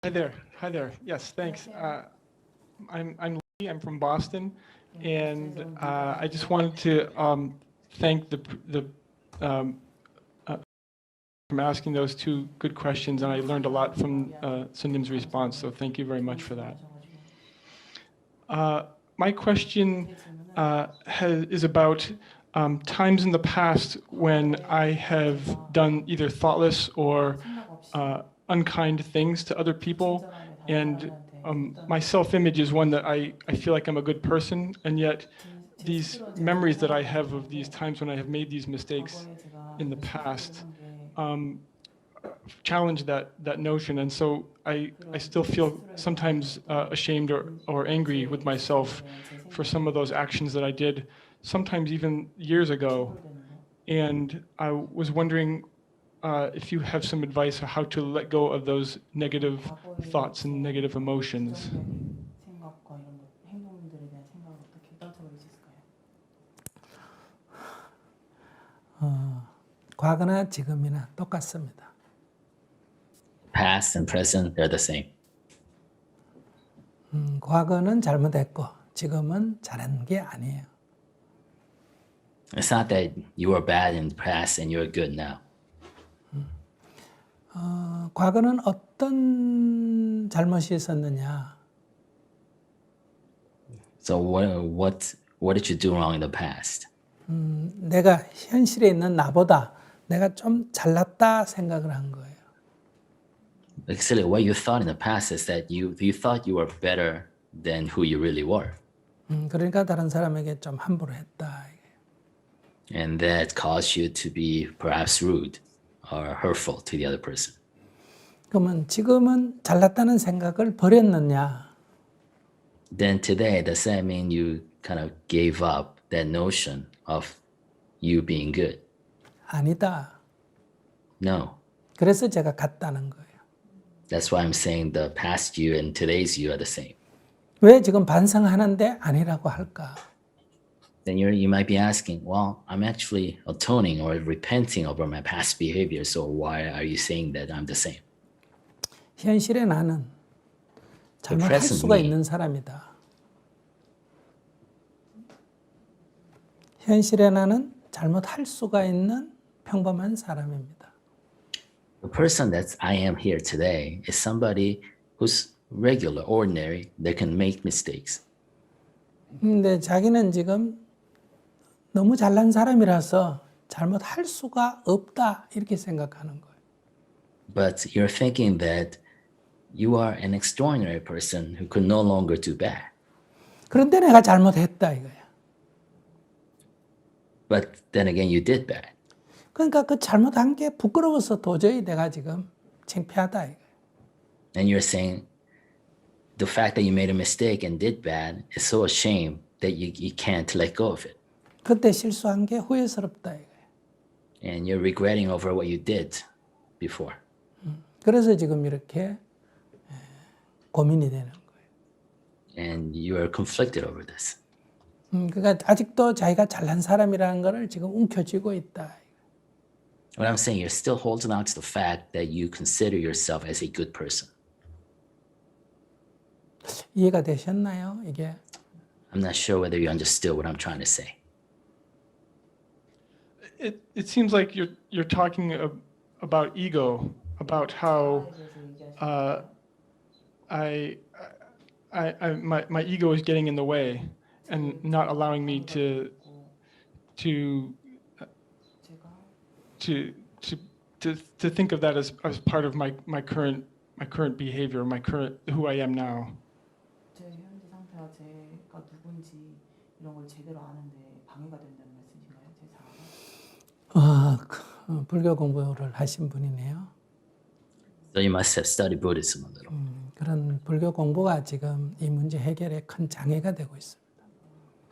Hi there. Hi there. Yes, thanks. I'm Lee. I'm from Boston, and I just wanted to thank the from asking those two good questions, and I learned a lot from Sunim's response. So thank you very much for that. My question is about times in the past when I have done either thoughtless or unkind things to other people, and my self-image is one that I feel like I'm a good person, and yet these memories that I have of these times when I have made these mistakes in the past challenge that notion, and so I still feel sometimes ashamed or angry with myself for some of those actions that I did, sometimes even years ago. And I was wondering if you have some advice on how to let go of those negative thoughts and negative emotions. 과거나 지금이나 똑같습니다. Past and present, they're the same. 과거는 잘못했고 지금은 잘한 게 아니에요. It's not that you were bad in the past and you're good now. 과거는 어떤 잘못이 있었느냐? So what did you do wrong in the past? 내가 현실에 있는 나보다 내가 좀 잘났다 생각을 한 거예요. Actually, what you thought in the past is that you thought you were better than who you really were. 그러니까 다른 사람에게 좀 함부로 했다. And that caused you to be perhaps rude or hurtful to the other person. 그러면 지금은 잘났다는 생각을 버렸느냐? Then today, does that mean you kind of gave up that notion of you being good? 아니다. No. 그래서 제가 같다는 거예요. That's why I'm saying the past you and today's you are the same. 왜 지금 반성하는데 아니라고 할까? Then you might be asking, well, I'm actually atoning or repenting over my past behavior, so why are you saying that I'm the same? 현실의 나는 잘못할 수가 있는 사람이다. 현실의 나는 잘못할 수가 있는 평범한 사람입니다. The person that I am here today is somebody who's regular, ordinary, that can make mistakes. 근데 자기는 지금 너무 잘난 사람이라서 잘못할 수가 없다 이렇게 생각하는 거예요. But you're thinking that you are an extraordinary person who could no longer do bad. 그런데 내가 잘못했다 이거야. But then again, you did bad. 그러니까 그 잘못한 게 부끄러워서 도저히 내가 지금 창피하다 이거야. And you're saying the fact that you made a mistake and did bad is so ashamed that you can't let go of it. 그때 실수한 게 후회스럽다 이거야. And you're regretting over what you did before. 그래서 지금 이렇게 고민이 되는 거예요. And you are conflicted over this. 그러니까 아직도 자기가 잘난 사람이라는 거를 지금 움켜쥐고 있다. What I'm saying, you're still holding on to the fact that you consider yourself as a good person. 이해가 되셨나요? 이게? I'm not sure whether you understood what I'm trying to say. It seems like you're talking about ego, about how my ego is getting in the way and not allowing me to think of that as part of my current behavior, who I am now. 제 현재 상태와 제가 누군지 이런 걸 제대로 아는데 방해가 된다는 말씀이신가요? 제 자아가? 불교 공부를 하신 분이네요. So you must have studied Buddhism a little. 그런 불교 공부가 지금 이 문제 해결에 큰 장애가 되고 있습니다.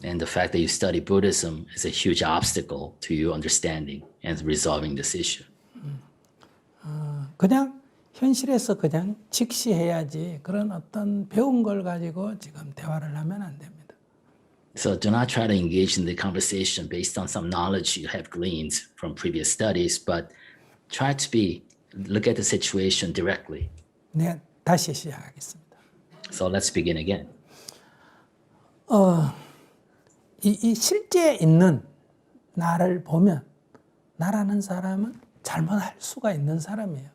And the fact that you study Buddhism is a huge obstacle to you understanding and resolving this issue. 그냥 현실에서 그냥 직시해야지 그런 어떤 배운 걸 가지고 지금 대화를 하면 안 됩니다. So do not try to engage in the conversation based on some knowledge you have gleaned from previous studies, but try to look at the situation directly. 다시 시작하겠습니다. So let's begin again. 이 실제 있는 나를 보면 나라는 사람은 잘못할 수가 있는 사람이에요.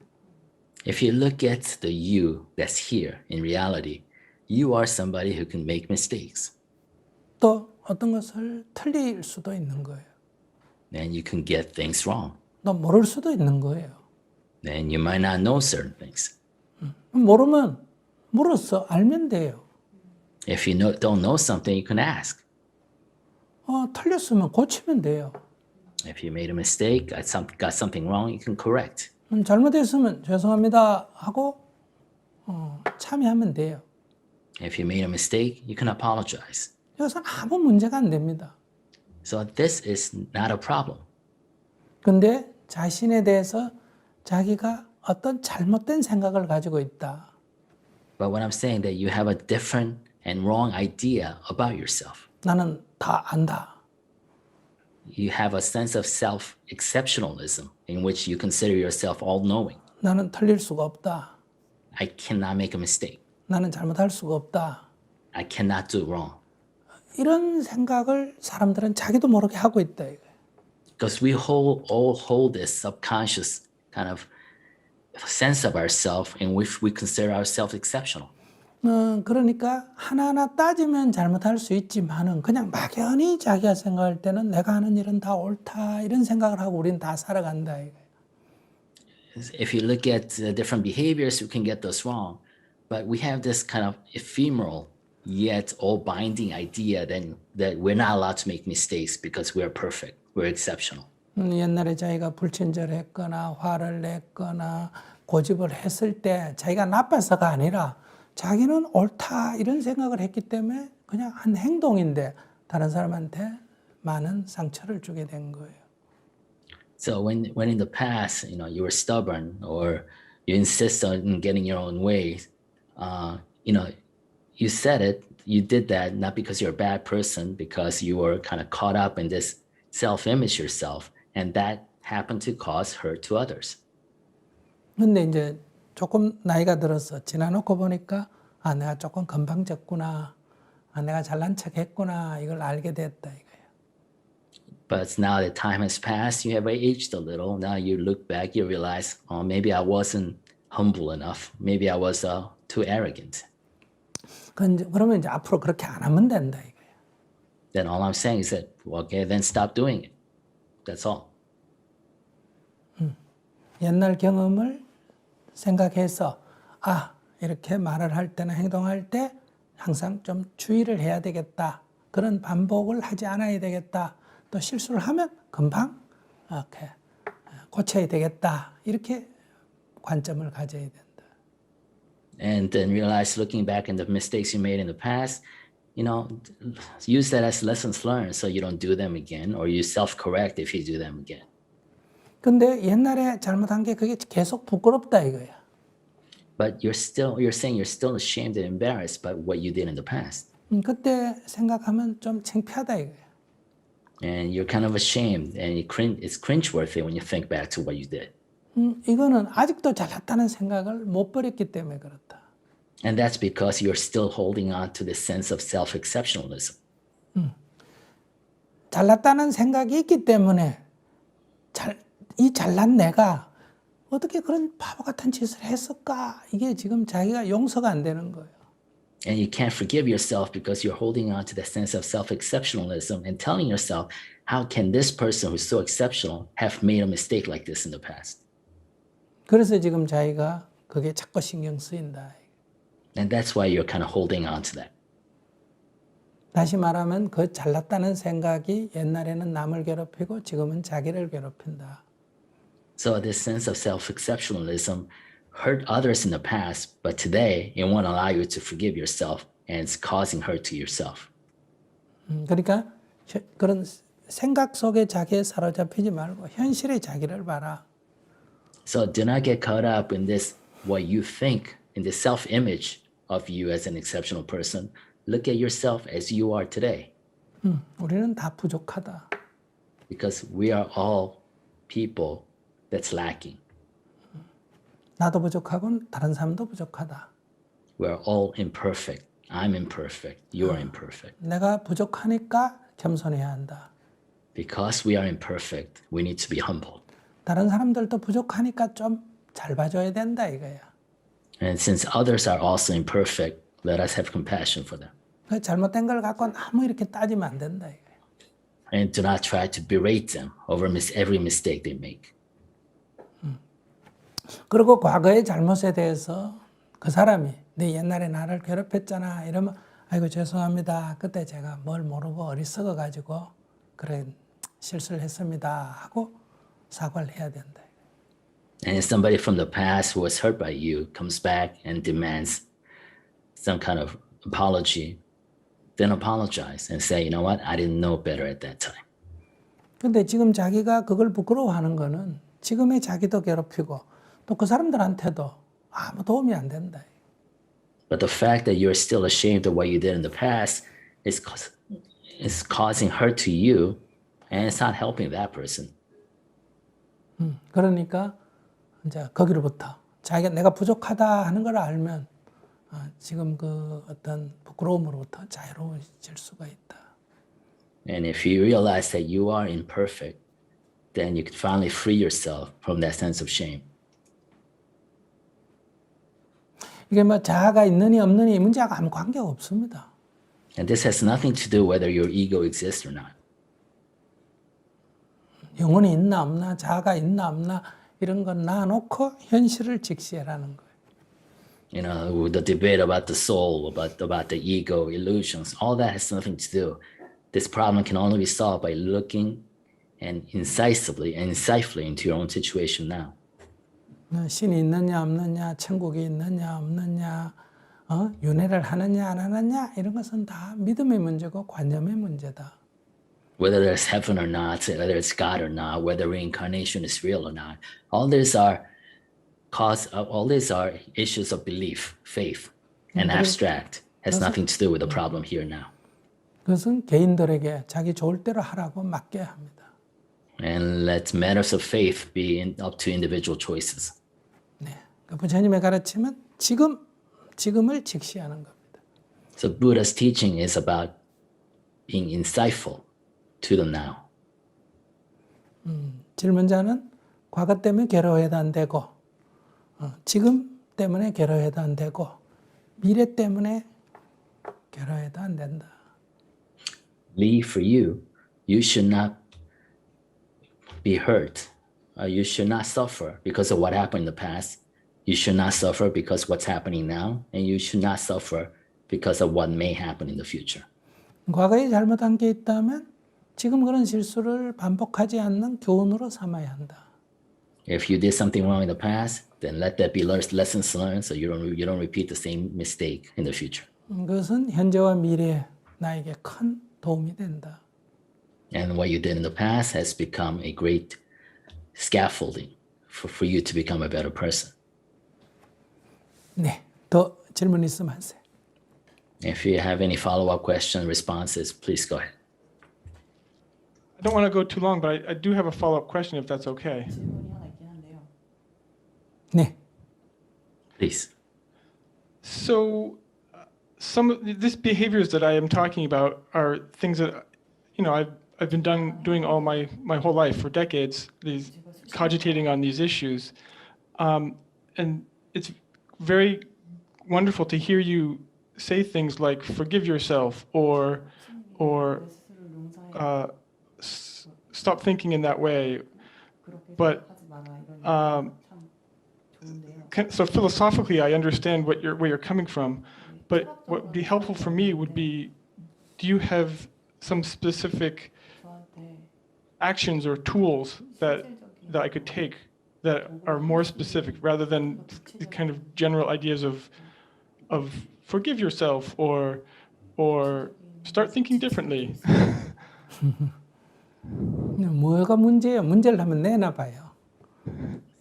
If you look at the you that's here in reality, you are somebody who can make mistakes. 또 어떤 것을 틀릴 수도 있는 거예요. Then you can get things wrong. 또 모를 수도 있는 거예요. Then you might not know certain things. 모르면 물어서 알면 돼요. If you don't know something, you can ask. 틀렸으면 고치면 돼요. If you made a mistake, got something wrong, you can correct. 잘못했으면 죄송합니다 하고 참여하면 돼요. If you made a mistake, you can apologize. 이것은 아무 문제가 안 됩니다. So this is not a problem. 근데 자신에 대해서 자기가 어떤 잘못된 생각을 가지고 있다. But what I'm saying that you have a different and wrong idea about yourself. 나는 다 안다. You have a sense of self-exceptionalism in which you consider yourself all-knowing. 나는 틀릴 수가 없다. I cannot make a mistake. 나는 잘못할 수가 없다. I cannot do wrong. 이런 생각을 사람들은 자기도 모르게 하고 있다. 이거예요. Because we all hold this subconscious kind of sense of ourselves in which we consider ourselves exceptional. 그러니까 하나하나 따지면 잘못할 수 있지만은 그냥 막연히 자기가 생각할 때는 내가 하는 일은 다 옳다 이런 생각을 하고 우리는 다 살아간다. 이거예요. If you look at the different behaviors, we can get this wrong. But we have this kind of ephemeral yet all-binding idea that we're not allowed to make mistakes because we're perfect, we're exceptional. 옛날에 자기가 불친절했거나 화를 냈거나 고집을 했을 때 자기가 나빠서가 아니라 자기는 옳다 이런 생각을 했기 때문에 그냥 한 행동인데 다른 사람한테 많은 상처를 주게 된 거예요. So when in the past, you were stubborn or you insist on getting your own way, you said it, you did that not because you're a bad person, because you were kind of caught up in this self-image yourself, and that happened to cause hurt to others. 근데 이제 조금 나이가 들어서 지나놓고 보니까 내가 조금 건방졌구나, 내가 잘난 척했구나 이걸 알게 됐다 이거예요. But now that time has passed, you have aged a little. Now you look back, you realize, oh, maybe I wasn't humble enough. Maybe I was too arrogant. 그러면 이제 앞으로 그렇게 안 하면 된다 이거예요. Then all I'm saying is that, okay, then stop doing it. That's all. 옛날 경험을 생각해서 이렇게 말을 할 때나 행동할 때 항상 좀 주의를 해야 되겠다. 그런 반복을 하지 않아야 되겠다. 또 실수를 하면 금방 이렇게 고쳐야 되겠다. 이렇게 관점을 가져야 된다. And then realize, looking back in the mistakes you made in the past, use that as lessons learned so you don't do them again, or you self-correct if you do them again. 근데 옛날에 잘못한 게 그게 계속 부끄럽다 이거야. But you're saying you're still ashamed and embarrassed by what you did in the past. 그때 생각하면 좀 창피하다 이거야. And you're kind of ashamed, and it's cringeworthy when you think back to what you did. 이거는 아직도 잘났다는 생각을 못 버렸기 때문에 그렇다. And that's because you're still holding on to this sense of self-exceptionalism. 잘났다는 생각이 있기 때문에 이 잘난 내가 어떻게 그런 바보 같은 짓을 했을까? 이게 지금 자기가 용서가 안 되는 거예요. And you can't forgive yourself because you're holding on to that sense of self-exceptionalism and telling yourself, how can this person who's so exceptional have made a mistake like this in the past? 그래서 지금 자기가 그게 자꾸 신경 쓰인다. And that's why you're kind of holding on to that. 다시 말하면 그 잘났다는 생각이 옛날에는 남을 괴롭히고 지금은 자기를 괴롭힌다. So this sense of self-exceptionalism hurt others in the past, but today it won't allow you to forgive yourself and it's causing hurt to yourself. 그러니까 그런 생각 속에 자기에 사로잡히지 말고 현실의 자기를 봐라. So do not get caught up in this, what you think, in the self-image of you as an exceptional person. Look at yourself as you are today. 우리는 다 부족하다. Because we are all people that's lacking. 나도 부족하고 다른 사람도 부족하다. we're all imperfect. I'm imperfect. You are imperfect. 내가 부족하니까 겸손해야 한다. Because we are imperfect, we need to be humble. 다른 사람들도 부족하니까 좀 잘 봐줘야 된다 이거야. And since others are also imperfect, let us have compassion for them. 그 잘못된 걸 갖고 아무 이렇게 따지면 안 된다 이거야. And do not try to berate them over every mistake they make. 그리고 과거의 잘못에 대해서 그 사람이 네 옛날에 나를 괴롭혔잖아 이러면 아이고 죄송합니다. 그때 제가 뭘 모르고 어리석어 가지고 그런 실수를 했습니다 하고 사과를 해야 된다. And if somebody from the past who was hurt by you comes back and demands some kind of apology, then apologize and say, you know what, I didn't know better at that time. 근데 지금 자기가 그걸 부끄러워하는 거는 지금의 자기도 괴롭히고 또 그 사람들한테도 아무 도움이 안 된다. But the fact that you're still ashamed of what you did in the past is causing hurt to you, and it's not helping that person. 그러니까 이제 거기로부터 자기가 내가 부족하다 하는 걸 알면 지금 그 어떤 부끄러움으로부터 자유로워질 수가 있다. And if you realize that you are imperfect, then you can finally free yourself from that sense of shame. 이게 뭐 자아가 있느니 없느니 이 문제하고 아무 관계가 없습니다. And this has nothing to do whether your ego exists or not. 영혼이 있나 없나 자아가 있나 없나 이런 건 놔놓고 현실을 직시해라는 거예요. You know, the debate about the soul, about the ego, illusions, all that has nothing to do. This problem can only be solved by looking and incisively and insightfully into your own situation now. 신이 있느냐 없느냐, 천국이 있느냐 없느냐, 윤회를 하느냐 안 하느냐 이런 것은 다 믿음의 문제고 관념의 문제다. Whether there's heaven or not, whether it's God or not, whether reincarnation is real or not, all these are issues of belief, faith, and abstract. Has nothing to do with the problem here now. 그것은 개인들에게 자기 좋을 대로 하라고 맡겨야 합니다. And let matters of faith be up to individual choices. 네, 부처님의 가르침은 지금을 직시하는 겁니다. So Buddha's teaching is about being insightful to the now. 질문자는 과거 때문에 괴로워해도 안 되고, 지금 때문에 괴로워해도 안 되고, 미래 때문에 괴로워해도 안 된다. Lee, for you, you should not be hurt. You should not suffer because of what happened in the past. You should not suffer because what's happening now, and you should not suffer because of what may happen in the future. 과거에 잘못한 게 있다면 지금 그런 실수를 반복하지 않는 교훈으로 삼아야 한다. If you did something wrong in the past, then let that be lessons learned, so you don't repeat the same mistake in the future. 그것은 현재와 미래에 나에게 큰 도움이 된다. And what you did in the past has become a great scaffolding for you to become a better person. 네, 더 질문 있으면 하세요. If you have any follow-up questions, responses, please go ahead. I don't want to go too long, but I do have a follow-up question if that's okay. 질문이 하나 있긴 한데요. 네, Please. So, some of these behaviors that I am talking about are things that, I've been doing all my whole life for decades. These cogitating on these issues, and it's very wonderful to hear you say things like "forgive yourself" or "stop thinking in that way." But so philosophically, I understand where you're coming from. But what would be helpful for me would be, do you have some specific actions or tools that I could take that are more specific rather than the kind of general ideas of forgive yourself or start thinking differently? 뭐가 문제예요? 문제를 한번 내놔봐요.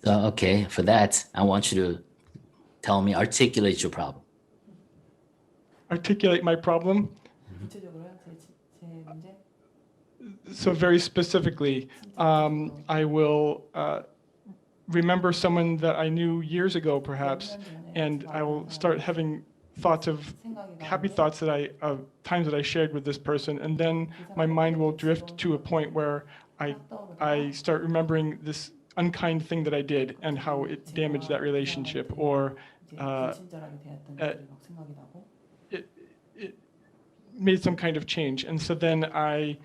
So, okay, for that, I want you to articulate your problem. Articulate my problem. 구체적으로요, 제 문제. So very specifically, I will remember someone that I knew years ago, perhaps, and I will start having thoughts of 생각이 happy 나는데 thoughts that times that I shared with this person, and then my mind will drift to a point where I start remembering this unkind thing that I did and how it damaged that relationship, or 이제 uh, 불친절하게 대했던 uh, 일들이 막 생각이 나고 it made some kind of change, and so then I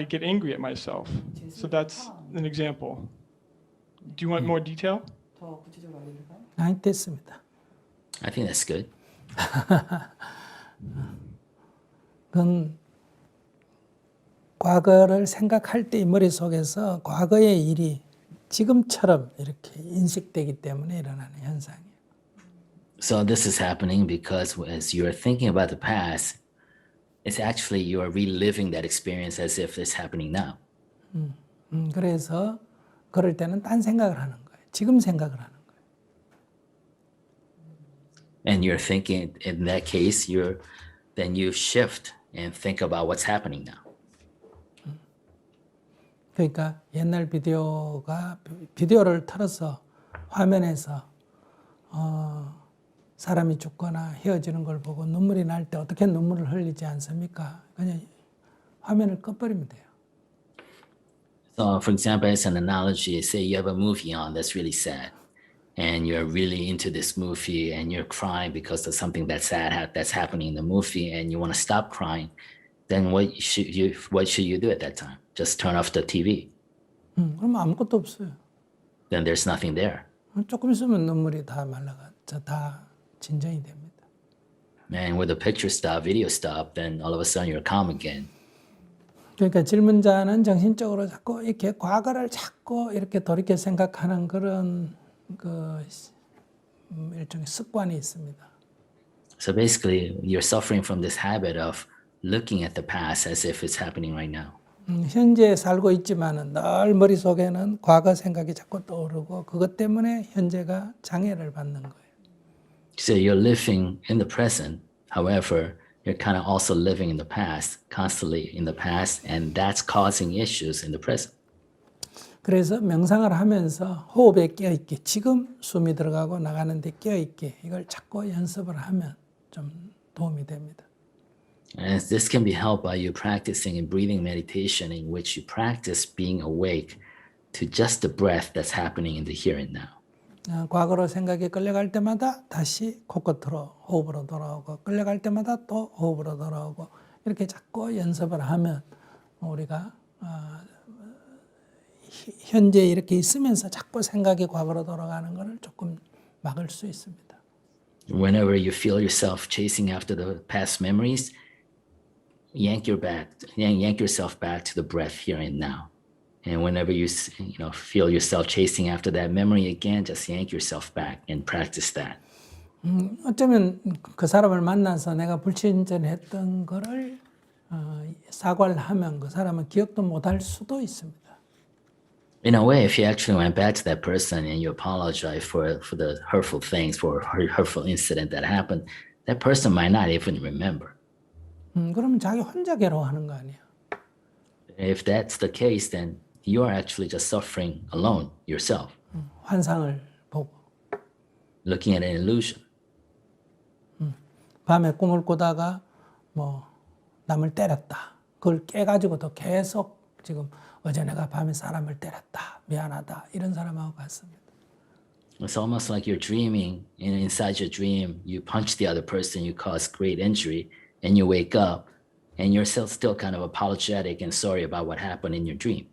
get angry at myself. So that's an example. Do you want more detail? 더 구체적으로 알려드릴까요? 아니, 됐습니다. I think that's good. 그건 과거를 생각할 때 이 머릿속에서 과거의 일이 지금처럼 이렇게 인식되기 때문에 일어나는 현상이에요. So this is happening because as you're thinking about the past, it's actually you are reliving that experience as if it's happening now. 그래서 그럴 때는 딴 생각을 하는 거예요. 지금 생각을 하는 거예요. And you're thinking in that case, then you shift and think about what's happening now. 그러니까 옛날 비디오를 틀어서 화면에서 사람이 죽거나 헤어지는 걸 보고 눈물이 날 때 어떻게 눈물을 흘리지 않습니까? 그냥 화면을 꺼버리면 돼요. So, for example, as an analogy, say you have a movie on that's really sad, and you're really into this movie, and you're crying because of something that's sad that's happening in the movie, and you want to stop crying. Then what should you do at that time? Just turn off the TV. 그럼 아무것도 없어요. Then there's nothing there. 조금 있으면 눈물이 다 다 진정이 됩니다. And with the picture stop, video stop, then all of a sudden you're calm again. 그러니까 질문자는 정신적으로 자꾸 이렇게 과거를 자꾸 이렇게 돌이켜 생각하는 그런 일종의 습관이 있습니다. So basically, you're suffering from this habit of looking at the past as if it's happening right now. 현재에 살고 있지만은 늘 머릿속에는 과거 생각이 자꾸 떠오르고 그것 때문에 현재가 장애를 받는 거예요. So you're living in the present. However, you're kind of also living in the past, constantly in the past, and that's causing issues in the present. 그래서 명상을 하면서 호흡에 끼어있게 지금 숨이 들어가고 나가는데 끼어있게 이걸 자꾸 연습을 하면 좀 도움이 됩니다. And this can be helped by you practicing in breathing meditation in which you practice being awake to just the breath that's happening in the here and now. 과거로 생각이 끌려갈 때마다 다시 코끝으로 호흡으로 돌아오고 끌려갈 때마다 또 호흡으로 돌아오고 이렇게 자꾸 연습을 하면 우리가 현재 이렇게 있으면서 자꾸 생각이 과거로 돌아가는 것을 조금 막을 수 있습니다. Whenever you feel yourself chasing after the past memories, yank yourself back to the breath here and now. And whenever you feel yourself chasing after that memory again, just yank yourself back and practice that. 어쩌면 그 사람을 만나서 내가 불친절했던 거를 사과를 하면 그 사람은 기억도 못할 수도 있습니다. In a way, if you actually went back to that person and you apologize for the hurtful things, for hurtful incident that happened, that person might not even remember. 그러면 자기 혼자 괴로워하는 거 아니야? If that's the case, then you are actually just suffering alone yourself. 환상을 보고 Looking at an illusion. 밤에 꿈을 꾸다가 뭐 남을 때렸다. 그걸 깨가지고도 계속 지금 어제 내가 밤에 사람을 때렸다. 미안하다. 이런 사람하고 같습니다. It's almost like you're dreaming, and inside your dream, you punch the other person, you cause great injury, and you wake up, and you're still kind of apologetic and sorry about what happened in your dream.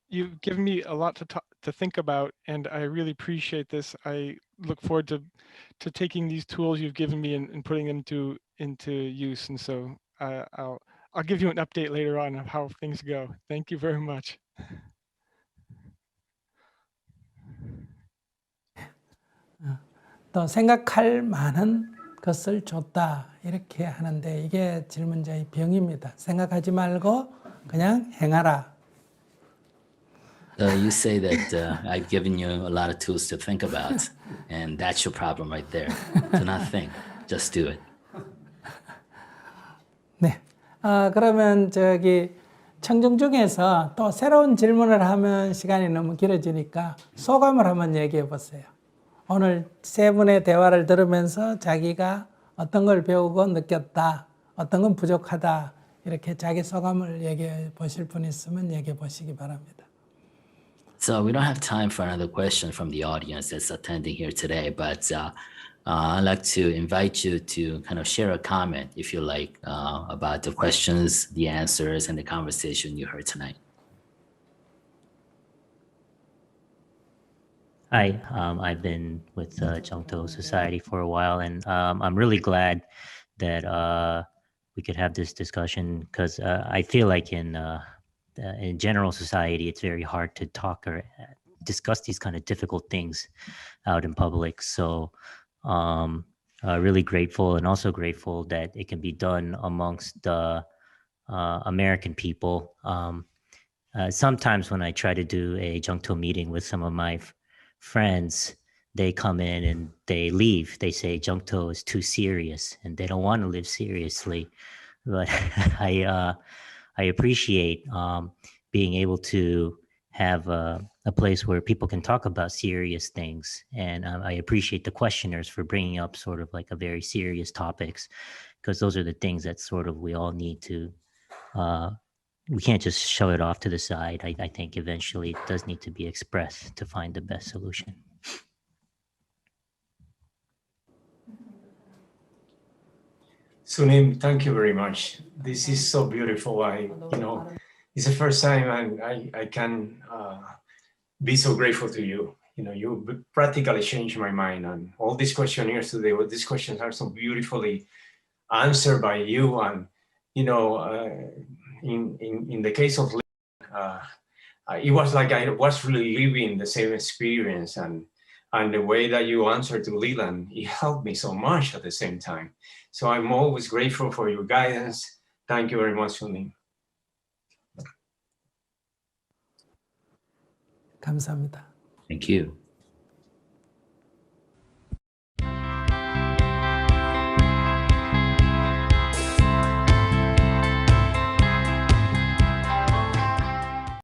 You've given me a lot to think about, and I really appreciate this. I look forward to taking these tools you've given me and putting them into use. And so I'll give you an update later on of how things go. Thank you very much. 또 생각할 만한 것을 줬다 이렇게 하는데 이게 질문자의 병입니다. 생각하지 말고 그냥 행하라. You say that I've given you a lot of tools to think about, and that's your problem right there. Do not think, just do it. 네. 그러면 청중 중에서 또 새로운 질문을 하면 시간이 너무 길어지니까 소감을 한번 얘기해 보세요. 오늘 세 분의 대화를 들으면서 자기가 어떤 걸 배우고 느꼈다, 어떤 건 부족하다, 이렇게 자기 소감을 얘기해 보실 분 있으면 얘기해 보시기 바랍니다. So we don't have time for another question from the audience that's attending here today, but I'd like to invite you to kind of share a comment, if you like, about the questions, the answers, and the conversation you heard tonight. Hi, I've been with Jungto Society for a while, and I'm really glad that we could have this discussion because I feel like in general society, it's very hard to talk or discuss these kind of difficult things out in public. So really grateful, and also grateful that it can be done amongst the American people. Sometimes when I try to do a Jungto meeting with some of my friends, they come in and they leave. They say Jungto is too serious and they don't want to live seriously. But I appreciate being able to have a place where people can talk about serious things. And I appreciate the questioners for bringing up sort of like a very serious topics, because those are the things that sort of we all need to, we can't just shove it off to the side. I think eventually it does need to be expressed to find the best solution. Sunim, thank you very much. This is so beautiful. It's the first time I can be so grateful to you. You practically changed my mind, and all these questionnaires today, these questions are so beautifully answered by you. And in the case of it was like I was really living the same experience, and the way that you answered to Leland, it helped me so much at the same time. So I'm always grateful for your guidance. Thank you very much, Sunim. 감사합니다. Thank you.